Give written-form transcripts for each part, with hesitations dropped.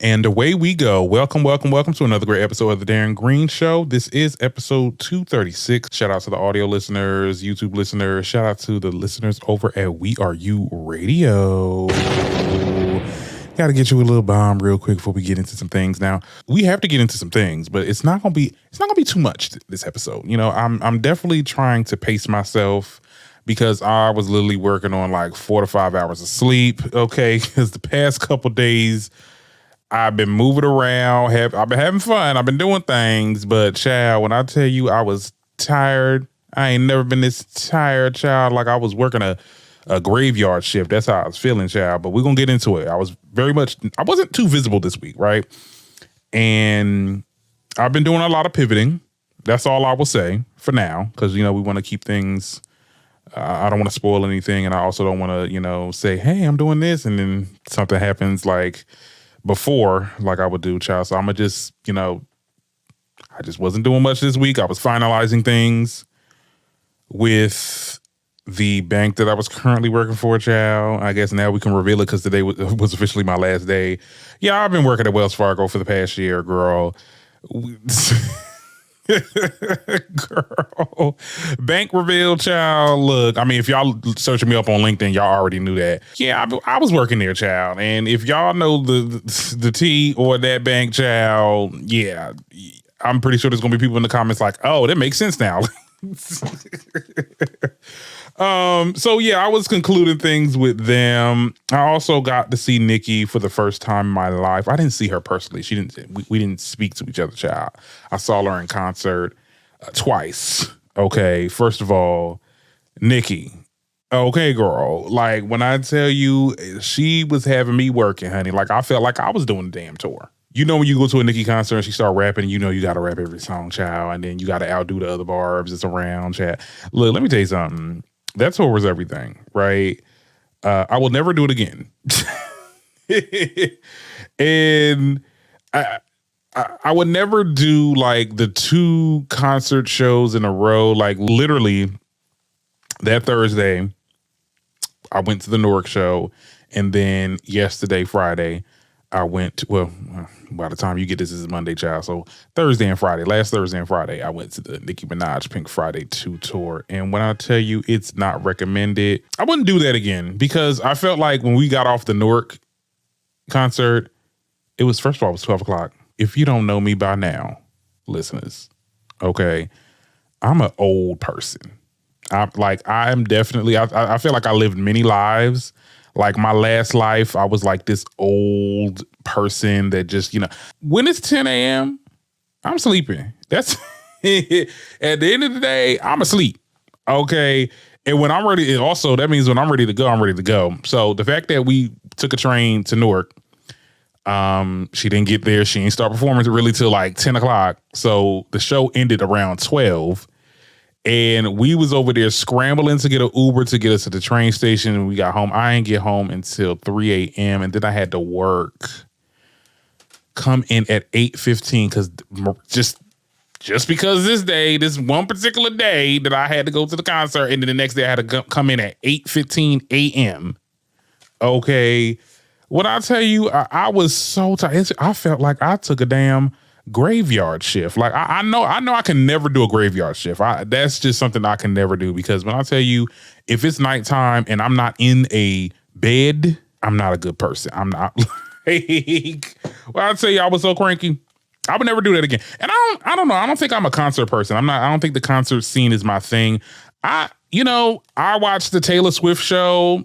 And away we go. Welcome to another great episode of The Darren Green Show. This is episode 236. Shout out to the audio listeners, YouTube listeners. Shout out to the listeners over at We Are You Radio. Got to get you a little bomb real quick before we get into some things. Now, we have to get into some things, but it's not gonna be too much this episode. You know, I'm definitely trying to pace myself because I was literally working on like 4 to 5 hours of sleep. Okay, because the past couple days I've been moving around. I've been having fun. I've been doing things, but child, when I tell you I was tired, I ain't never been this tired, child. Like I was working a graveyard shift. That's how I was feeling, child. But we're going to get into it. I wasn't too visible this week, right? And I've been doing a lot of pivoting. That's all I will say for now. Because, you know, we want to keep things, I don't want to spoil anything. And I also don't want to, you know, say, hey, I'm doing this. And then something happens like before, like I would do, child. So I'm going to just, you know, I just wasn't doing much this week. I was finalizing things with the bank that I was currently working for, child. I guess now we can reveal it because today was officially my last day. Yeah, I've been working at Wells Fargo for the past year, girl. Girl. Bank reveal, child. Look, I mean, if y'all searching me up on LinkedIn, y'all already knew that. Yeah, I was working there, child. And if y'all know the T or that bank, child, yeah, I'm pretty sure there's going to be people in the comments like, oh, that makes sense now. So yeah, I was concluding things with them. I also got to see Nikki for the first time in my life. I didn't see her personally. We didn't speak to each other, child. I saw her in concert twice. Okay. First of all, Nikki. Okay, girl. Like when I tell you, she was having me working, honey. Like I felt like I was doing a damn tour. You know when you go to a Nicki concert and she start rapping, you know you got to rap every song, child. And then you got to outdo the other barbs that's around, child. Look, let me tell you something. That tour was everything, right? I will never do it again. And I would never do like the 2 concert shows in a row. Like literally that Thursday, I went to the Newark show. And then yesterday, Friday, I went to, well, by the time you get this is Monday, child. So last Thursday and Friday, I went to the Nicki Minaj Pink Friday 2 tour. And when I tell you it's not recommended, I wouldn't do that again because I felt like when we got off the Newark concert, first of all, it was 12 o'clock. If you don't know me by now, listeners, okay, I'm an old person. I feel like I lived many lives. Like my last life, I was like this old person that just, you know, when it's 10 a.m., I'm sleeping. That's at the end of the day, I'm asleep. Okay. And when I'm ready, also that means when I'm ready to go, I'm ready to go. So the fact that we took a train to Newark, she didn't get there. She didn't start performing really till like 10 o'clock. So the show ended around 12. And we was over there scrambling to get an Uber to get us to the train station. And we got home. I didn't get home until 3 a.m. And then I had to come in at 8:15 because just because this one particular day that I had to go to the concert. And then the next day I had to come in at 8:15 a.m. Okay. When I tell you, I was so tired. I felt like I took a damn graveyard shift. Like I know I can never do a graveyard shift. That's just something I can never do because when I tell you, if it's nighttime and I'm not in a bed, I'm not a good person. I'm not like, well, I'll tell you, I was so cranky. I would never do that again. And I don't know. I don't think I'm a concert person. I don't think the concert scene is my thing. I watched the Taylor Swift show,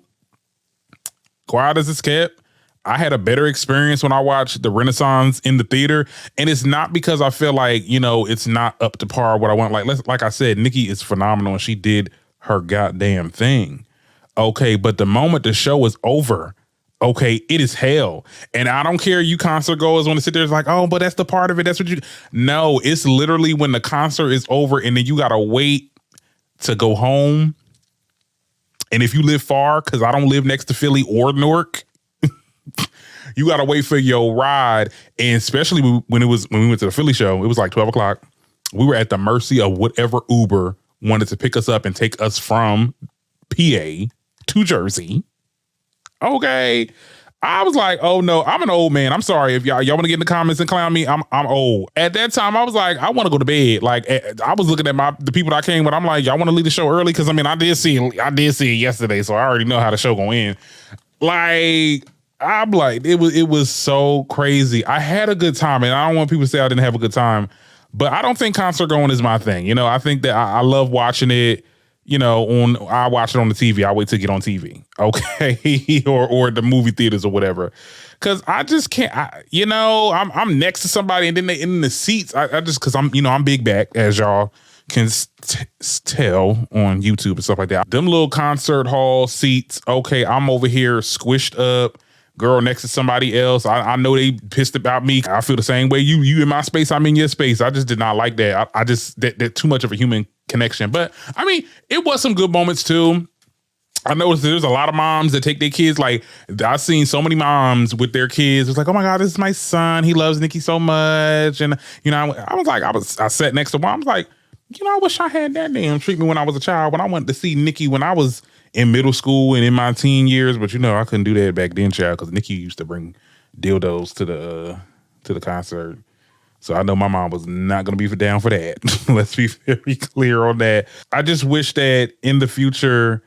quiet as it's kept. I had a better experience when I watched the Renaissance in the theater. And it's not because I feel like, you know, it's not up to par what I want. Like I said, Nikki is phenomenal and she did her goddamn thing. Okay, but the moment the show is over, okay, it is hell. And I don't care you concert goers want to sit there, it's like, oh, but that's the part of it. That's what you... No, it's literally when the concert is over and then you got to wait to go home. And if you live far, because I don't live next to Philly or Newark, you got to wait for your ride. And especially when we went to the Philly show, it was like 12 o'clock. We were at the mercy of whatever Uber wanted to pick us up and take us from PA to Jersey. Okay. I was like, oh no, I'm an old man. I'm sorry if y'all want to get in the comments and clown me. I'm old. At that time, I was like, I want to go to bed. Like I was looking at the people that I came with. I'm like, y'all want to leave the show early? Because I mean, I did see it yesterday, so I already know how the show gonna end. Like I'm like, it was so crazy. I had a good time, and I don't want people to say I didn't have a good time, but I don't think concert going is my thing. You know, I think that I love watching it. You know, I watch it on the TV. I wait to get on TV, okay, or the movie theaters or whatever, because I just can't. I'm next to somebody and then they in the seats. I just because I'm big back, as y'all can tell on YouTube and stuff like that. Them little concert hall seats. Okay, I'm over here squished up. Girl next to somebody else. I know they pissed about me. I feel the same way. You in my space, I'm in your space. I just did not like that. I just that too much of a human connection. But I mean, it was some good moments too. I noticed there's a lot of moms that take their kids. Like I've seen so many moms with their kids. It's like, oh my God, this is my son. He loves Nicki so much. And I sat next to one. I was like, I wish I had that damn treatment when I was a child. When I went to see Nicki when I was in middle school and in my teen years, but I couldn't do that back then, child, because Nicki used to bring dildos to the concert. So I know my mom was not going to be down for that. Let's be very clear on that. I just wish that in the future,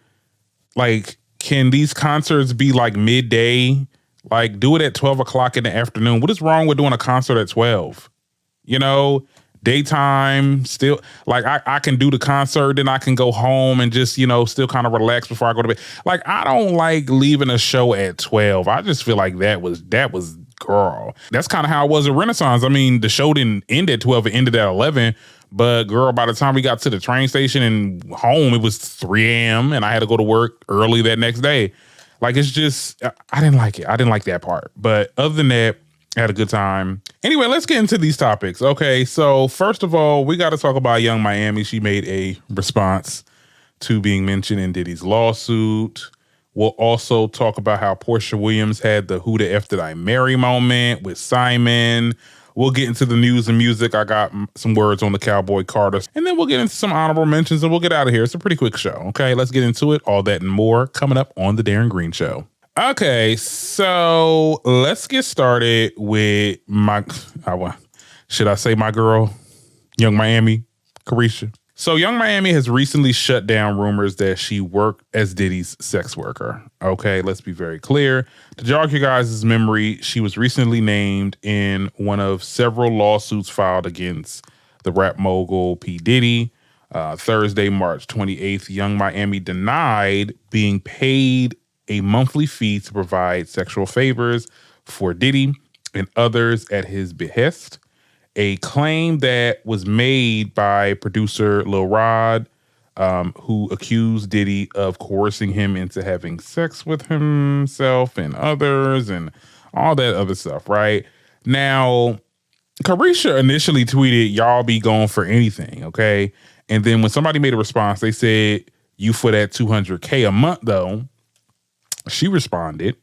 like, can these concerts be like midday? Like, do it at 12 o'clock in the afternoon. What is wrong with doing a concert at 12? Daytime, still, like, I can do the concert, then I can go home and just, still kind of relax before I go to bed. Like, I don't like leaving a show at 12. I just feel like that was girl. That's kind of how it was at Renaissance. I mean, the show didn't end at 12, it ended at 11. But girl, by the time we got to the train station and home, it was 3 a.m. and I had to go to work early that next day. Like, it's just, I didn't like it. I didn't like that part. But other than that, I had a good time. Anyway, let's get into these topics. Okay, so first of all, we got to talk about Young Miami. She made a response to being mentioned in Diddy's lawsuit. We'll also talk about how Porsha Williams had the who the F did I marry moment with Simon. We'll get into the news and music. I got some words on the Cowboy Carter. And then we'll get into some honorable mentions and we'll get out of here. It's a pretty quick show. Okay, let's get into it. All that and more coming up on The Darren Green Show. Okay, so let's get started with should I say my girl, Young Miami, Carisha. So Young Miami has recently shut down rumors that she worked as Diddy's sex worker. Okay, let's be very clear. To jog your guys' memory, she was recently named in one of several lawsuits filed against the rap mogul P. Diddy. Thursday, March 28th, Young Miami denied being paid a monthly fee to provide sexual favors for Diddy and others at his behest. A claim that was made by producer Lil Rod, who accused Diddy of coercing him into having sex with himself and others and all that other stuff, right? Now, Carisha initially tweeted, y'all be going for anything, okay? And then when somebody made a response, they said, you for that $200K a month, though. She responded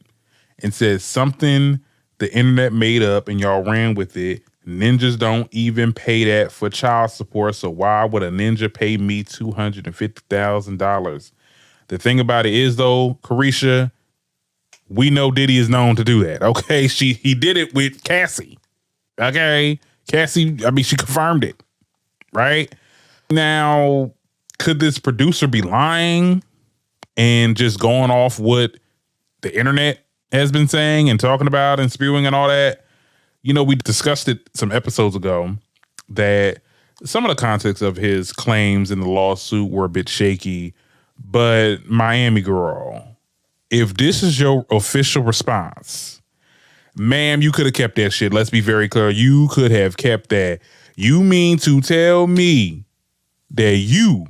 and said something the internet made up and y'all ran with it. Ninjas don't even pay that for child support, so why would a ninja pay me $250,000? The thing about it is, though, Carisha, we know Diddy is known to do that, okay? He did it with Cassie, okay? Cassie, she confirmed it, right? Now, could this producer be lying and just going off what the internet has been saying and talking about and spewing and all that? We discussed it some episodes ago that some of the context of his claims in the lawsuit were a bit shaky. But Miami girl, if this is your official response, ma'am, you could have kept that shit. Let's be very clear. You could have kept that. You mean to tell me that you,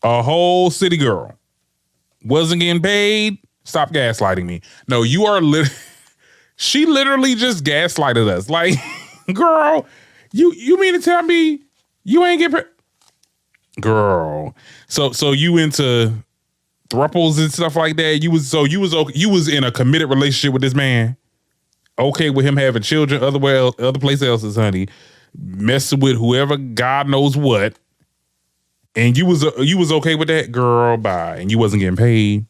a whole city girl, wasn't getting paid? Stop gaslighting me. No, you are she literally just gaslighted us. Like, girl, you mean to tell me you ain't getting paid? Girl. So you into thruples and stuff like that? You was in a committed relationship with this man. Okay with him having children other places else, honey. Messing with whoever, God knows what. And you was okay with that? Girl, bye. And you wasn't getting paid.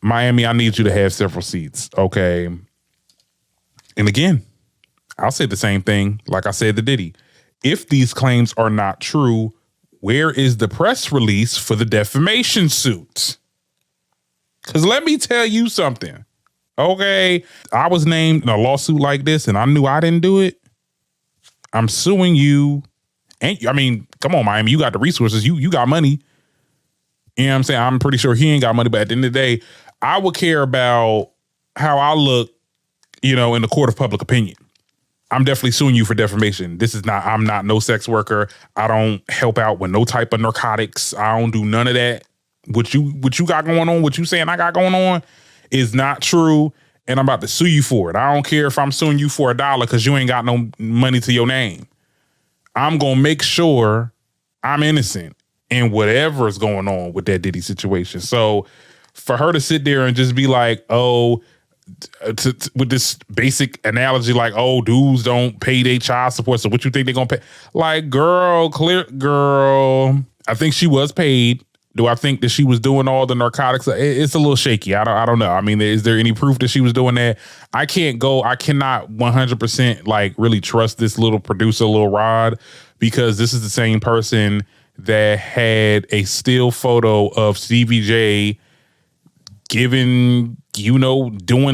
Miami, I need you to have several seats, okay? And again, I'll say the same thing like I said to Diddy. If these claims are not true, where is the press release for the defamation suit? Because let me tell you something, okay? I was named in a lawsuit like this and I knew I didn't do it. I'm suing you. And I mean, come on, Miami, you got the resources. You got money. You know what I'm saying? I'm pretty sure he ain't got money, but at the end of the day, I would care about how I look, in the court of public opinion. I'm definitely suing you for defamation. I'm not no sex worker. I don't help out with no type of narcotics. I don't do none of that. What you got going on, what you saying I got going on is not true. And I'm about to sue you for it. I don't care if I'm suing you for $1 because you ain't got no money to your name. I'm going to make sure I'm innocent in whatever is going on with that Diddy situation. So for her to sit there and just be like, with this basic analogy, like, dudes don't pay their child support, so what you think they're gonna pay? Like, girl, I think she was paid. Do I think that she was doing all the narcotics? It's a little shaky. I don't know. I mean, is there any proof that she was doing that? I cannot 100% like really trust this little producer, Lil Rod, because this is the same person that had a still photo of Stevie J doing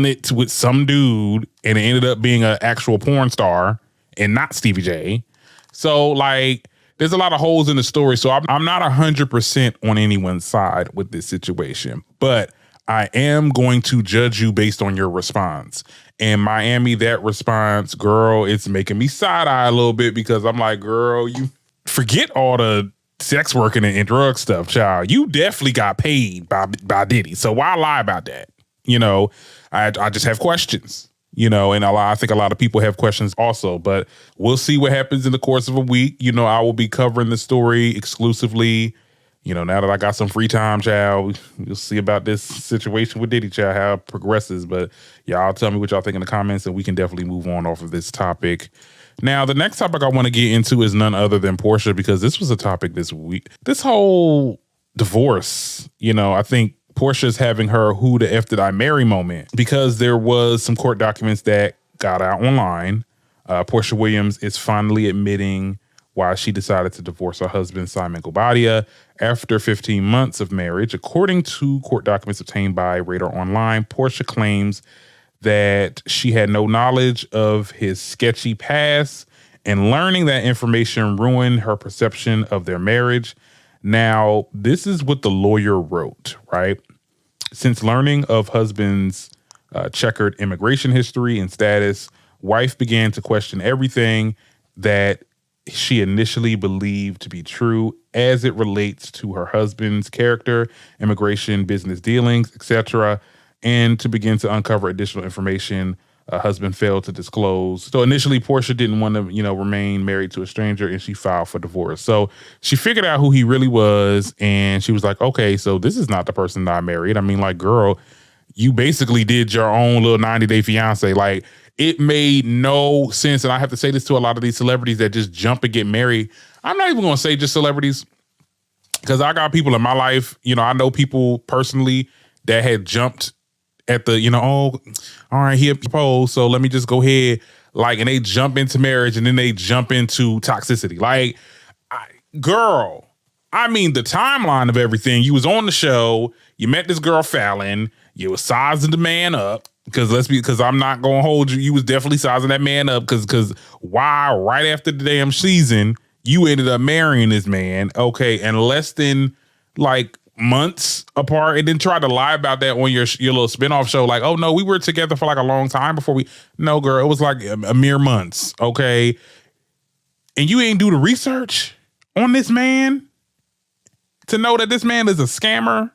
it with some dude, and it ended up being an actual porn star and not Stevie J. So like, there's a lot of holes in the story. So I'm not 100% on anyone's side with this situation, but I am going to judge you based on your response. And Miami, that response, girl, it's making me side eye a little bit because I'm like, girl, you forget all the sex working and drug stuff, child. You definitely got paid by Diddy. So why lie about that? I just have questions. And I think a lot of people have questions also, but we'll see what happens in the course of a week. I will be covering the story exclusively. Now that I got some free time, child, you'll see about this situation with Diddy, child, how it progresses. But y'all tell me what y'all think in the comments, and we can definitely move on off of this topic. Now, the next topic I want to get into is none other than Porsha, because this was a topic this week. This whole divorce, I think Porsha's having her who the F did I marry moment, because there was some court documents that got out online. Porsha Williams is finally admitting why she decided to divorce her husband, Simon Guobadia, after 15 months of marriage. According to court documents obtained by Radar Online, Porsha claims that she had no knowledge of his sketchy past, and learning that information ruined her perception of their marriage. Now, this is what the lawyer wrote, right? Since learning of husband's checkered immigration history and status, wife began to question everything that she initially believed to be true as it relates to her husband's character, immigration, business dealings, etc., and to begin to uncover additional information husband failed to disclose. So initially, Porsha didn't want to, remain married to a stranger, and she filed for divorce. So she figured out who he really was, and she was like, okay, so this is not the person that I married. I mean, like, girl, you basically did your own little 90-day fiance. Like, it made no sense. And I have to say this to a lot of these celebrities that just jump and get married. I'm not even going to say just celebrities, because I got people in my life, I know people personally that had jumped at the, all right, he proposed, so let me just go ahead, like, and they jump into marriage and then they jump into toxicity. Like, girl, I mean, the timeline of everything, you was on the show, you met this girl Fallon, you was sizing the man up, because I'm not going to hold you, you was definitely sizing that man up, because why, right after the damn season, you ended up marrying this man, okay, and less than, like, months apart, and then try to lie about that on your little spinoff show, like, oh no, we were together for like a long time before no, girl, it was like a mere months, okay? And you ain't do the research on this man to know that this man is a scammer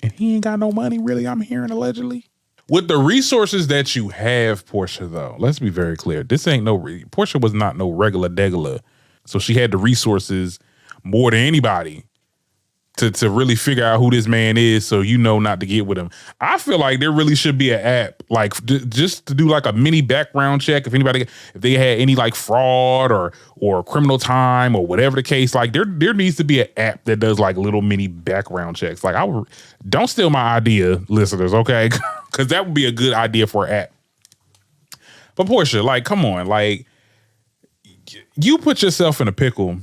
and he ain't got no money, really, I'm hearing, allegedly. With the resources that you have, Porsha, though, let's be very clear, this ain't Porsha was not no regular degular, so she had the resources more than anybody to really figure out who this man is, so you know not to get with him. I feel like there really should be an app, like just to do like a mini background check. If they had any like fraud or criminal time or whatever the case, like there needs to be an app that does like little mini background checks. Like don't steal my idea, listeners, okay? Because that would be a good idea for an app. But Porsha, like, come on, like you put yourself in a pickle.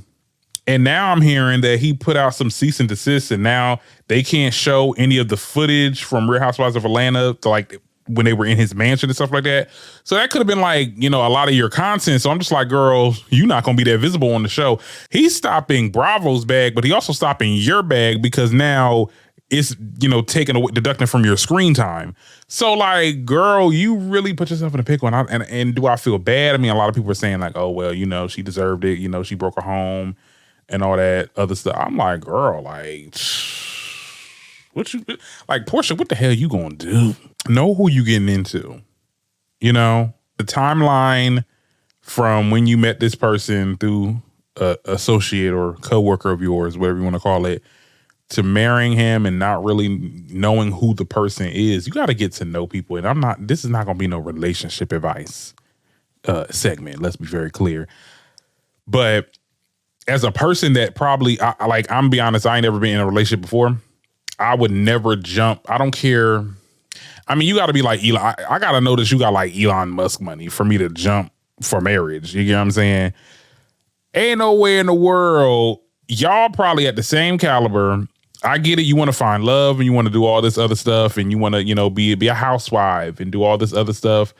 And now I'm hearing that he put out some cease and desist, and now they can't show any of the footage from Real Housewives of Atlanta to like when they were in his mansion and stuff like that. So that could have been like, you know, a lot of your content. So I'm just like, girl, you're not going to be that visible on the show. He's stopping Bravo's bag, but he also stopping your bag because now it's, you know, deducting from your screen time. So like, girl, you really put yourself in a pickle. And do I feel bad? I mean, a lot of people are saying like, oh, well, you know, she deserved it. You know, she broke her home and all that other stuff. I'm like, girl, like, Porsha, what the hell you gonna do? Know who you getting into. You know, the timeline from when you met this person through a associate or coworker of yours, whatever you want to call it, to marrying him and not really knowing who the person is. You got to get to know people. And this is not gonna be no relationship advice segment. Let's be very clear. But as a person that probably, I'm be honest, I ain't never been in a relationship before. I would never jump. I don't care. I mean, you got to be like Elon. I got to know that you got like Elon Musk money for me to jump for marriage. You get what I'm saying? Ain't nowhere in the world. Y'all probably at the same caliber. I get it. You want to find love and you want to do all this other stuff and you want to, you know, be a housewife and do all this other stuff.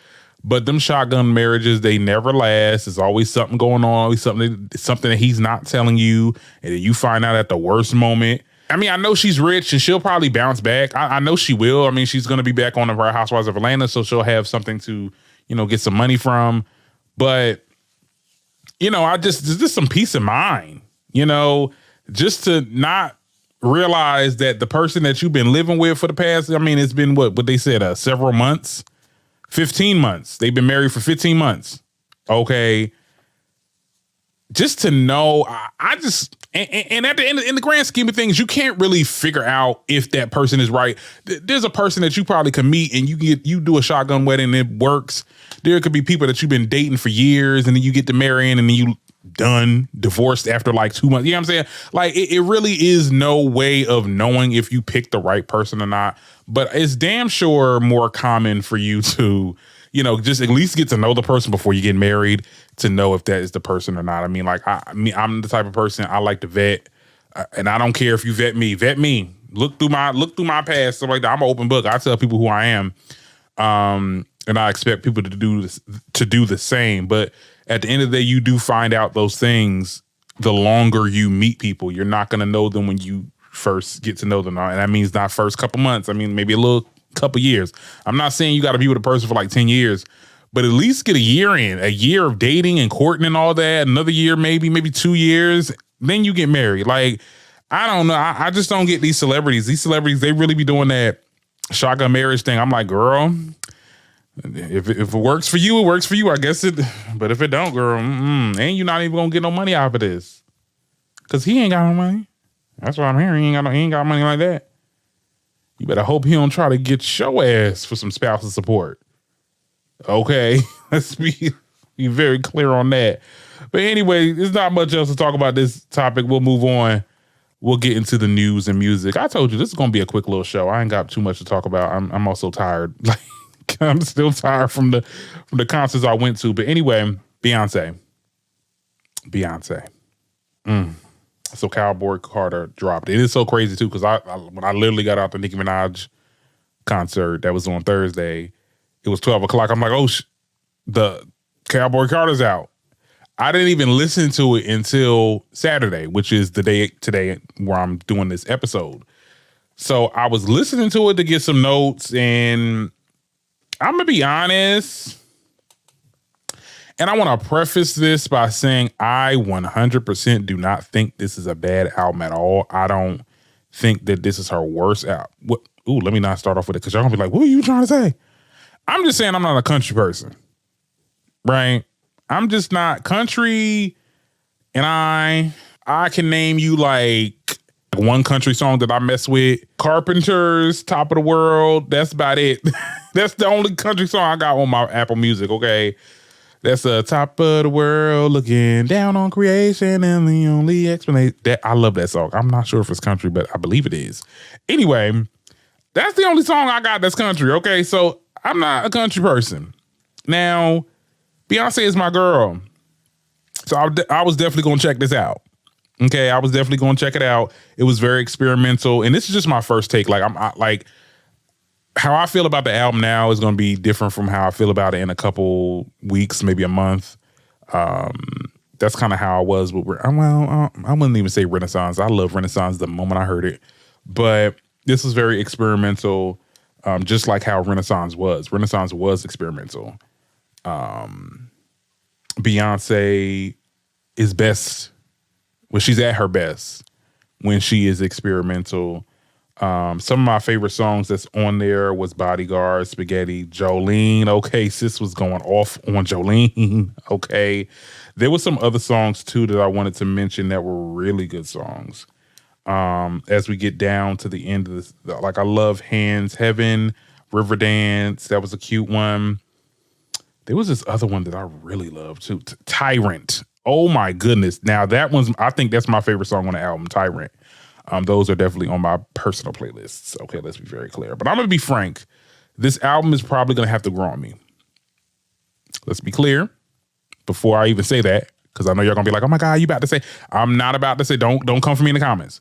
But them shotgun marriages, they never last. There's always something going on, always something that he's not telling you, and then you find out at the worst moment. I mean, I know she's rich and she'll probably bounce back. I know she will. I mean, she's going to be back on the Real Housewives of Atlanta, so she'll have something to, you know, get some money from. But, you know, just some peace of mind, you know, just to not realize that the person that you've been living with for the past, I mean, it's been what they said, several months. 15 months. They've been married for 15 months. Okay. Just to know, and at the end, in the grand scheme of things, you can't really figure out if that person is right. There's a person that you probably can meet and you do a shotgun wedding and it works. There could be people that you've been dating for years and then you get to marrying and then you divorced after like 2 months. You know what I'm saying? Like it really is no way of knowing if you picked the right person or not. But it's damn sure more common for you to, you know, just at least get to know the person before you get married to know if that is the person or not. I mean, like I'm the type of person I like to vet, and I don't care if you vet me. Look through my past, stuff like that. I'm an open book. I tell people who I am, and I expect people to do the same. But at the end of the day, you do find out those things the longer you meet people. You're not going to know them when you first get to know them. And that means not first couple months. I mean, maybe a little couple years. I'm not saying you got to be with a person for like 10 years, but at least get a year of dating and courting and all that. Another year, maybe 2 years. Then you get married. Like, I don't know. I just don't get these celebrities. These celebrities, they really be doing that shotgun marriage thing. I'm like, girl, if it works for you, it works for you. I guess it. But if it don't, girl, and you're not even gonna get no money out of this, cause he ain't got no money. That's what I'm hearing. He ain't got money like that. You better hope he don't try to get your ass for some spousal support. Okay, let's be very clear on that. But anyway, there's not much else to talk about this topic. We'll move on. We'll get into the news and music. I told you this is gonna be a quick little show. I ain't got too much to talk about. I'm also tired. Like, I'm still tired from the concerts I went to. But anyway, Beyonce. So Cowboy Carter dropped. It is so crazy too, because when I literally got out the Nicki Minaj concert that was on Thursday, it was 12 o'clock. I'm like, oh, the Cowboy Carter's out. I didn't even listen to it until Saturday, which is the day today where I'm doing this episode. So I was listening to it to get some notes, and I'm going to be honest, and I want to preface this by saying I 100% do not think this is a bad album at all. I don't think that this is her worst album. Let me not start off with it, because y'all going to be like, what are you trying to say? I'm just saying I'm not a country person, right? I'm just not country, and I can name you like one country song that I mess with. Carpenters, Top of the World. That's about it. That's the only country song I got on my Apple Music, okay? That's Top of the World, looking down on creation, and the only explanation. I love that song. I'm not sure if it's country, but I believe it is. Anyway, that's the only song I got that's country, okay? So I'm not a country person. Now, Beyonce is my girl. So I was definitely going to check this out. Okay, I was definitely going to check it out. It was very experimental. And this is just my first take. Like, how I feel about the album now is going to be different from how I feel about it in a couple weeks, maybe a month. That's kind of how I was with, I wouldn't even say Renaissance. I love Renaissance the moment I heard it. But this was very experimental, just like how Renaissance was. Renaissance was experimental. Beyonce is best, well, she's at her best when she is experimental. Some of my favorite songs that's on there was Bodyguard, Spaghetti, Jolene. Okay, sis was going off on Jolene. Okay. There were some other songs too that I wanted to mention that were really good songs. As we get down to the end of this, like I love Hands Heaven, Riverdance. That was a cute one. There was this other one that I really love too. Tyrant. Oh my goodness. Now that one's, I think that's my favorite song on the album, Tyrant. Those are definitely on my personal playlists. Okay, let's be very clear. But I'm going to be frank. This album is probably going to have to grow on me. Let's be clear before I even say that, because I know you're going to be like, oh my God, you about to say. I'm not about to say, don't come for me in the comments.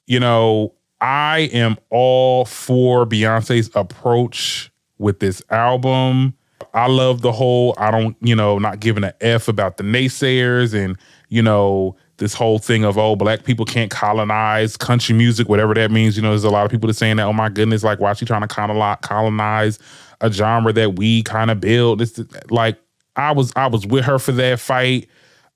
You know, I am all for Beyonce's approach with this album. I love the whole, not giving an F about the naysayers and, this whole thing of, oh, black people can't colonize country music, whatever that means. There's a lot of people that saying that, oh my goodness, like, why is she trying to colonize a genre that we kind of build? It's like, I was with her for that fight.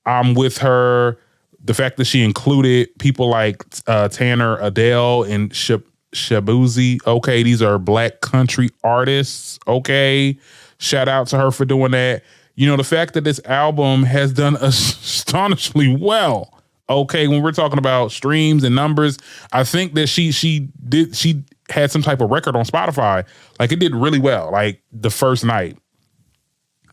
I'm with her. The fact that she included people like Tanner Adele and Shabuzi. Okay, these are black country artists. Okay, shout out to her for doing that. The fact that this album has done astonishingly well. Okay, when we're talking about streams and numbers, I think that she had some type of record on Spotify. Like, it did really well, like the first night.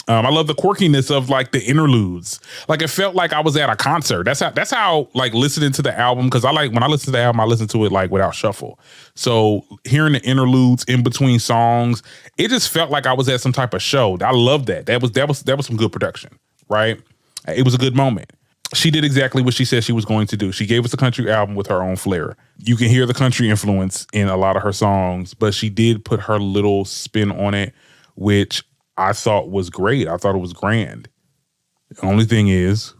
I love the quirkiness of like the interludes. Like, it felt like I was at a concert. That's how like listening to the album, because when I listen to the album, I listen to it like without shuffle. So hearing the interludes in between songs, it just felt like I was at some type of show. I love that. That was some good production, right? It was a good moment. She did exactly what she said she was going to do. She gave us a country album with her own flair. You can hear the country influence in a lot of her songs, but she did put her little spin on it, which I thought was great. I thought it was grand. The only thing is,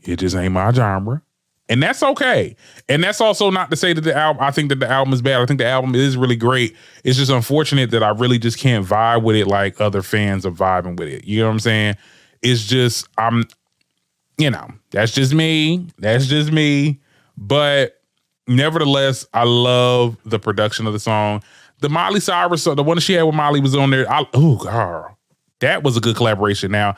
it just ain't my genre. And that's okay. And that's also not to say that I think that the album is bad. I think the album is really great. It's just unfortunate that I really just can't vibe with it like other fans are vibing with it. You know what I'm saying? It's just, that's just me. That's just me. But nevertheless, I love the production of the song. The Miley Cyrus, the one that she had with Miley was on there. Girl. That was a good collaboration. Now,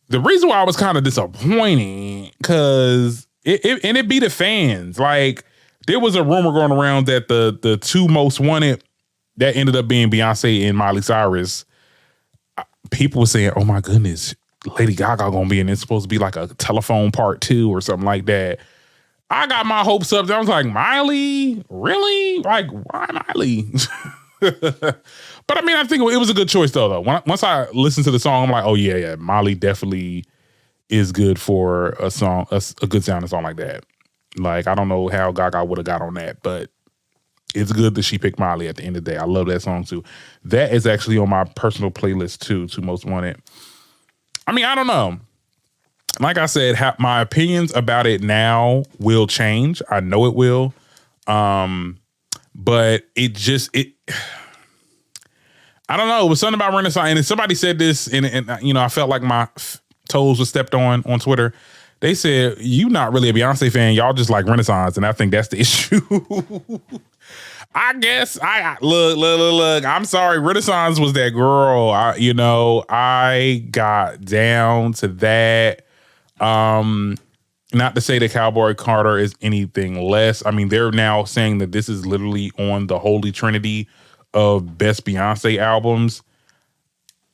the reason why I was kind of disappointed, because it beat the fans. Like, there was a rumor going around that the two most wanted, that ended up being Beyonce and Miley Cyrus. People were saying, oh my goodness, Lady Gaga gonna be in it. It's supposed to be like a Telephone Part 2 or something like that. I got my hopes up. I was like, Miley? Really? Like, why Miley? But I think it was a good choice though. Once I listened to the song, I'm like, oh yeah, Miley definitely is good for a song, a good sounding song like that. Like, I don't know how Gaga would have got on that, but it's good that she picked Miley at the end of the day. I love that song too. That is actually on my personal playlist too, to Most Wanted. I don't know. Like I said, my opinions about it now will change. I know it will. But I don't know. It was something about Renaissance. And somebody said this, and I felt like my toes were stepped on Twitter. They said, you not really a Beyonce fan. Y'all just like Renaissance. And I think that's the issue. I guess look. I'm sorry. Renaissance was that girl. I got down to that. And Not to say that Cowboy Carter is anything less. I mean, they're now saying that this is literally on the holy trinity of best Beyonce albums.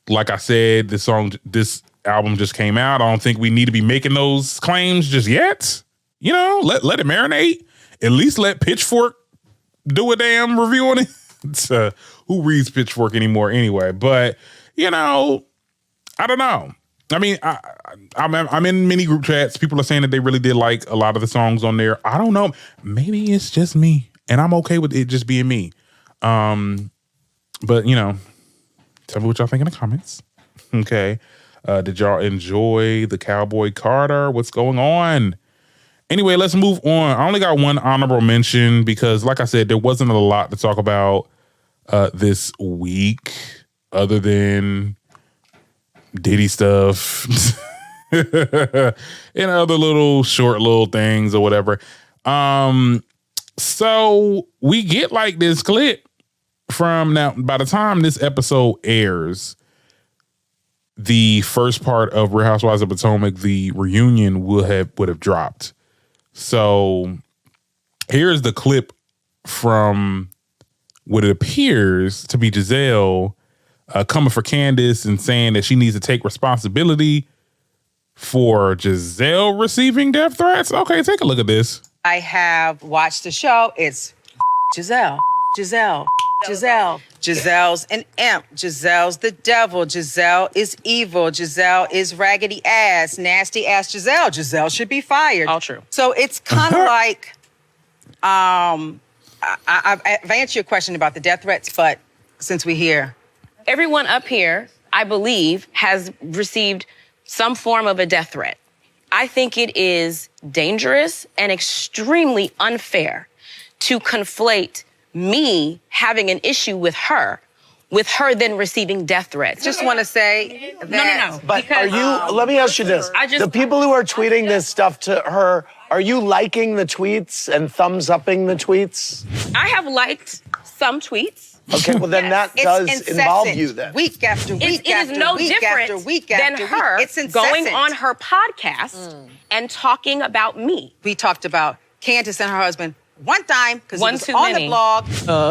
Like I said, this album just came out. I don't think we need to be making those claims just yet. You know, let it marinate. At least let Pitchfork do a damn review on it. Who reads Pitchfork anymore anyway? But, you know, I don't know. I mean, I'm in many group chats. People are saying that they really did like a lot of the songs on there. I don't know. Maybe it's just me, and I'm okay with it just being me. But, you know, tell me what y'all think in the comments. Okay. Did y'all enjoy the Cowboy Carter? What's going on? Anyway, let's move on. I only got one honorable mention because, like I said, there wasn't a lot to talk about this week other than Diddy stuff and other little short little things or whatever. So we get like this clip from now. By the time this episode airs, the first part of Real Housewives of Potomac, the reunion, would have dropped. So here's the clip from what it appears to be Giselle coming for Candace and saying that she needs to take responsibility for Giselle receiving death threats. Okay, take a look at this. I have watched the show. It's Giselle. Giselle's an imp. Giselle's the devil. Giselle is evil. Giselle is raggedy ass, nasty ass Giselle. Giselle should be fired. All true. So it's kind of like, I've answered your question about the death threats, but since we're here. Everyone up here, I believe, has received some form of a death threat. I think it is dangerous and extremely unfair to conflate me having an issue with her then receiving death threats. Just want to say that. No. But because, let me ask you this. The people who are tweeting this stuff to her, are you liking the tweets and thumbs upping the tweets? I have liked some tweets. Okay, well then that does involve you then. Week after week It is no different than her going on her podcast and talking about me. We talked about Candace and her husband one time because it was too on many. the blog.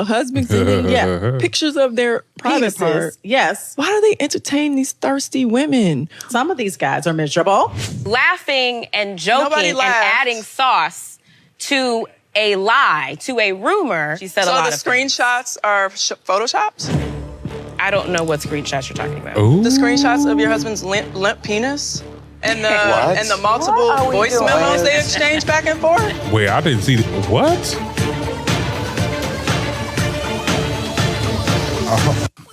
Husband sending, pictures of their private part. Yes. Why do they entertain these thirsty women? Some of these guys are miserable. Laughing and joking Nobody and laughed. adding sauce to a lie, to a rumor. She said a lot of things. screenshots are photoshopped? I don't know what screenshots you're talking about. Ooh. The screenshots of your husband's limp penis? And What? the multiple What are we voice doing? memos they exchange back and forth? Wait, I didn't see what?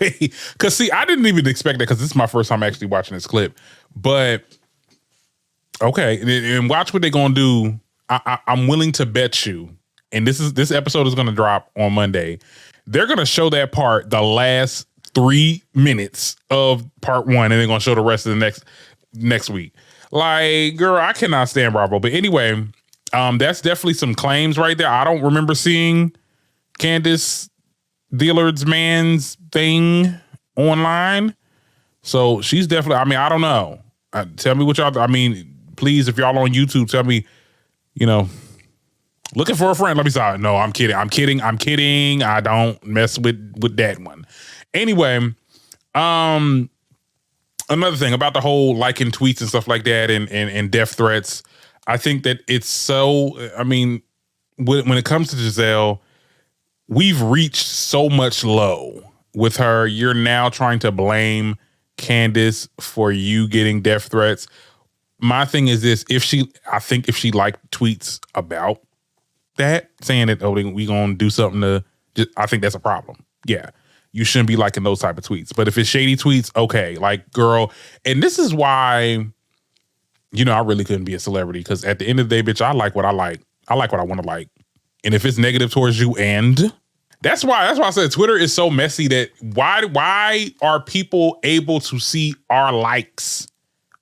Wait, because see, I didn't even expect that because this is my first time actually watching this clip. But okay, and watch what they're gonna do. I'm willing to bet you, and this episode is gonna drop on Monday. They're gonna show that part, the last 3 minutes of part 1, and they're gonna show the rest of the next week. Like, girl, I cannot stand Bravo. But anyway, that's definitely some claims right there. I don't remember seeing Candace Dillard's man's thing online. So she's definitely, I mean, I don't know. Tell me what y'all, I mean, please, if y'all on YouTube, tell me, you know, looking for a friend. Let me stop. No, I'm kidding. I don't mess with that one. Anyway, another thing about the whole liking tweets and stuff like that and death threats, I think that it's so, I mean, when it comes to Giselle, we've reached so much low with her. You're now trying to blame Candace for you getting death threats. My thing is this, if she liked tweets about that, saying that, oh, we gonna do something to, I think that's a problem. Yeah. You shouldn't be liking those type of tweets. But if it's shady tweets, okay. Like, girl, and this is why, you know, I really couldn't be a celebrity because at the end of the day, bitch, I like what I like. I like what I want to like. And if it's negative towards you, and that's why I said Twitter is so messy that why are people able to see our likes?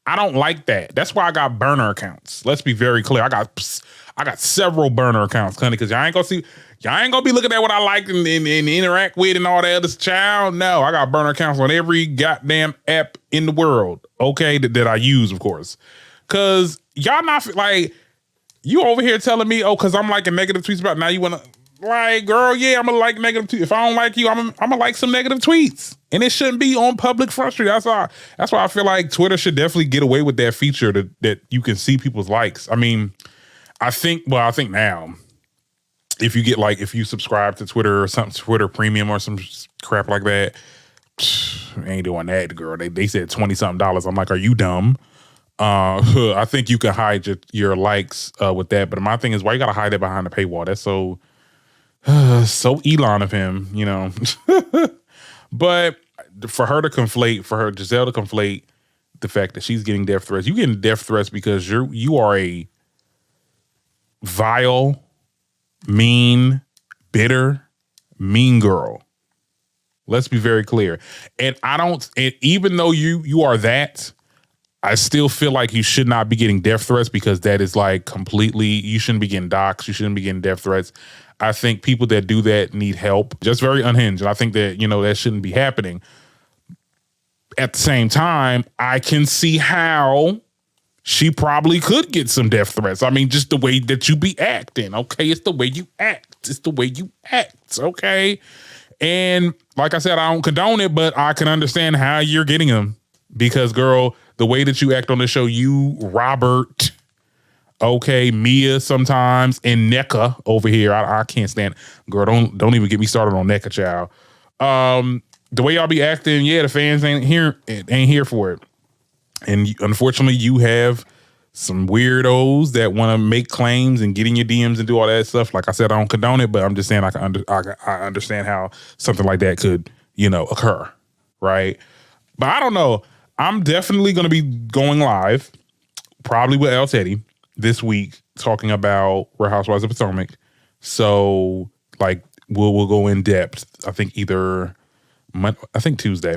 I don't like that. That's why I got burner accounts. Let's be very clear. I got several burner accounts, honey, because y'all ain't gonna be looking at what I like and interact with and all that other child. No, I got burner accounts on every goddamn app in the world. Okay, that I use, of course. Cause y'all not like, You over here telling me, oh, because I'm liking negative tweets about now you want to, like, girl, yeah, I'm going to like negative tweets. If I don't like you, I'm going to like some negative tweets. And it shouldn't be on public front street. That's why I feel like Twitter should definitely get away with that feature that you can see people's likes. I mean, I think now, if you subscribe to Twitter or something, Twitter Premium or some crap like that, ain't doing that, girl. They said $20-something. I'm like, are you dumb? I think you can hide your likes with that, but my thing is, why you gotta hide that behind the paywall? That's so Elon of him, you know. But for Giselle to conflate the fact that she's getting death threats, you getting death threats because you are a vile, mean, bitter, mean girl. Let's be very clear. And even though you are that, I still feel like you should not be getting death threats, because that is like completely, you shouldn't be getting doxxed. You shouldn't be getting death threats. I think people that do that need help. Just very unhinged. And I think that, that shouldn't be happening. At the same time, I can see how she probably could get some death threats. I mean, just the way that you be acting. Okay, it's the way you act. It's the way you act. Okay. And like I said, I don't condone it, but I can understand how you're getting them. Because, girl, the way that you act on the show, you, Robert, okay, Mia sometimes, and NECA over here, I can't stand it. Girl, don't even get me started on NECA, child. The way y'all be acting, yeah, the fans ain't here for it. And unfortunately, you have some weirdos that want to make claims and get in your DMs and do all that stuff. Like I said, I don't condone it, but I'm just saying I understand how something like that could, occur, right? But I don't know. I'm definitely going to be going live, probably with El Teddy this week, talking about Real Housewives of Potomac. So, like, we'll go in depth. I think Tuesday.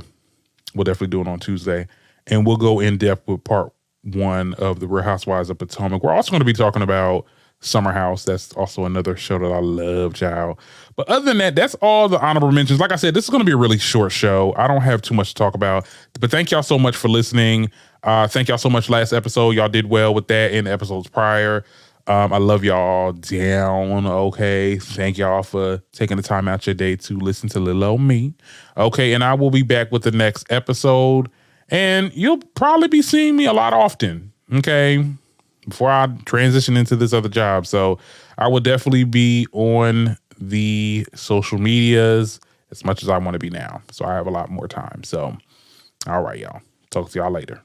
We'll definitely do it on Tuesday. And we'll go in depth with part 1 of the Real Housewives of Potomac. We're also going to be talking about Summer House. That's also another show that I love, child. But other than that, that's all the honorable mentions. Like I said, this is going to be a really short show. I don't have too much to talk about. But thank y'all so much for listening. Thank y'all so much last episode. Y'all did well with that in the episodes prior. I love y'all down. Okay. Thank y'all for taking the time out your day to listen to little old me. Okay. And I will be back with the next episode. And you'll probably be seeing me a lot often. Okay. Before I transition into this other job. So I will definitely be on the social medias as much as I want to be now. So I have a lot more time. So, all right, y'all. Talk to y'all later.